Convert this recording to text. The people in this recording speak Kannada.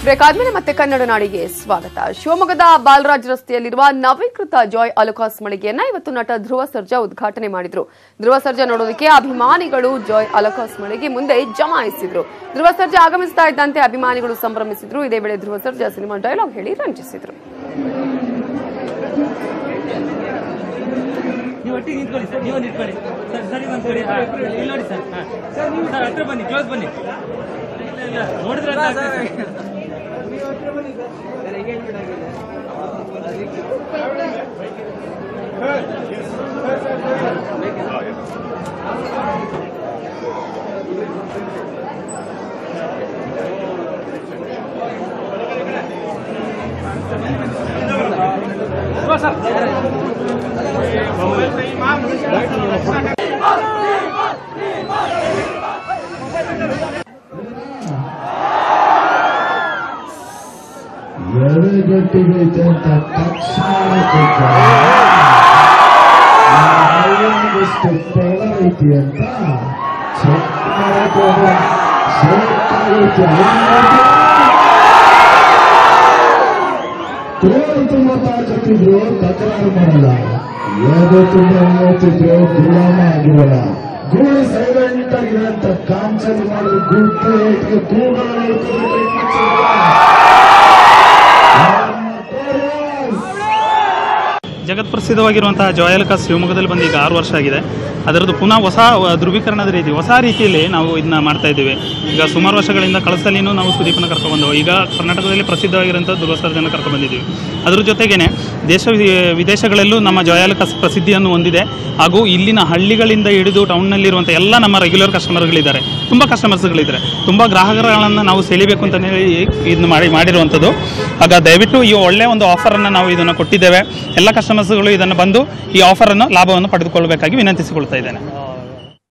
ಬ್ರೇಕ್ ಆದ್ಮೇಲೆ ಮತ್ತೆ ಕನ್ನಡ ನಾಡಿಗೆ ಸ್ವಾಗತ. ಶಿವಮೊಗ್ಗದ ಬಾಲರಾಜ್ ರಸ್ತೆಯಲ್ಲಿರುವ ನವೀಕೃತ ಜಾಯ್ ಅಲುಕಾಸ್ ಮಳಿಗೆಯನ್ನ ಇವತ್ತು ನಟ ಧ್ರುವ ಸರ್ಜಾ ಉದ್ಘಾಟನೆ ಮಾಡಿದ್ರು. ಧ್ರುವ ಸರ್ಜಾ ನೋಡೋದಕ್ಕೆ ಅಭಿಮಾನಿಗಳು ಜಾಯ್ ಅಲುಕಾಸ್ ಮಳಿಗೆ ಮುಂದೆ ಜಮಾಯಿಸಿದ್ರು. ಧ್ರುವ ಸರ್ಜಾ ಆಗಮಿಸ್ತಾ ಇದ್ದಂತೆ ಅಭಿಮಾನಿಗಳು ಸಂಭ್ರಮಿಸಿದ್ರು. ಇದೇ ವೇಳೆ ಧ್ರುವ ಸರ್ಜಾ ಸಿನಿಮಾ ಡೈಲಾಗ್ ಹೇಳಿ ರಂಜಿಸಿದ್ರು. ಗಟ್ಟಿಗೈತೆ ಅಂತ ತಕ್ಷಣ ಐತಿ ಅಂತ ಚೆಕ್ ತುಂಬಾ ತಾಕತ್ತಿದ್ರು, ತಕರಾರು ಮಾಡಲ್ಲ. ಯಾವುದೋ ತುಂಬಾ ಹೇಳ್ತಿದ್ರು, ಗುಲಾಮ ಆಗಿರಲ್ಲ. ಗೂಳಿ ಸೈಲೆಂಟ್ ಆಗಿರೋಂಥ ಕಾಂಚನ್ ಮಾಡಿದ್ರು ಗುಡ್ಡೆ ಗೂಗಲ್ ಜಗತ್ಪ್ರಸಿದ್ಧವಾಗಿರುವಂತಹ ಜಾಯ್ ಅಲುಕಾಸ್ ಶಿವಮೊಗ್ಗದಲ್ಲಿ ಬಂದು ಈಗ 6 ವರ್ಷ ಆಗಿದೆ. ಅದರದ್ದು ಪುನಃ ಹೊಸ ಧ್ರುವೀಕರಣದ ಹೊಸ ರೀತಿಯಲ್ಲಿ ನಾವು ಇದನ್ನ ಮಾಡ್ತಾ ಇದ್ದೀವಿ. ಈಗ ಸುಮಾರು ವರ್ಷಗಳಿಂದ ಕಳಸಲ್ಲಿನೂ ನಾವು ಸುದೀಪನ ಕರ್ಕೊಂಡ್ಬಂದವು. ಈಗ ಕರ್ನಾಟಕದಲ್ಲಿ ಪ್ರಸಿದ್ಧವಾಗಿರುವಂಥ ಧ್ರುವ ಸರ್ಜಾನ ಕರ್ಕೊಂಡ್ಬಂದಿದ್ದೀವಿ. ಅದ್ರ ಜೊತೆಗೇನೆ ದೇಶ ವಿದೇಶಗಳಲ್ಲೂ ನಮ್ಮ ಜಾಯ್ ಅಲುಕಾಸ್ ಪ್ರಸಿದ್ಧಿಯನ್ನು ಹೊಂದಿದೆ. ಹಾಗೂ ಇಲ್ಲಿನ ಹಳ್ಳಿಗಳಿಂದ ಹಿಡಿದು ಟೌನ್ನಲ್ಲಿರುವಂಥ ಎಲ್ಲ ನಮ್ಮ ರೆಗ್ಯುಲರ್ ಕಸ್ಟಮರ್ಗಳಿದ್ದಾರೆ. ತುಂಬ ಕಸ್ಟಮರ್ಸ್ಗಳಿದ್ದಾರೆ. ತುಂಬ ಗ್ರಾಹಕರುಗಳನ್ನು ನಾವು ಸೆಳಿಬೇಕು ಅಂತಲೇ ಇದನ್ನು ಮಾಡಿರುವಂಥದ್ದು. ಆಗ ದಯವಿಟ್ಟು ಈ ಒಳ್ಳೆಯ ಒಂದು ಆಫರನ್ನು ನಾವು ಇದನ್ನು ಕೊಟ್ಟಿದ್ದೇವೆ. ಎಲ್ಲ ಕಸ್ಟಮರ್ಸ್ಗಳು ಇದನ್ನು ಬಂದು ಈ ಆಫರನ್ನು ಲಾಭವನ್ನು ಪಡೆದುಕೊಳ್ಳಬೇಕಾಗಿ ವಿನಂತಿಸಿಕೊಳ್ತಾ ಇದ್ದೇನೆ.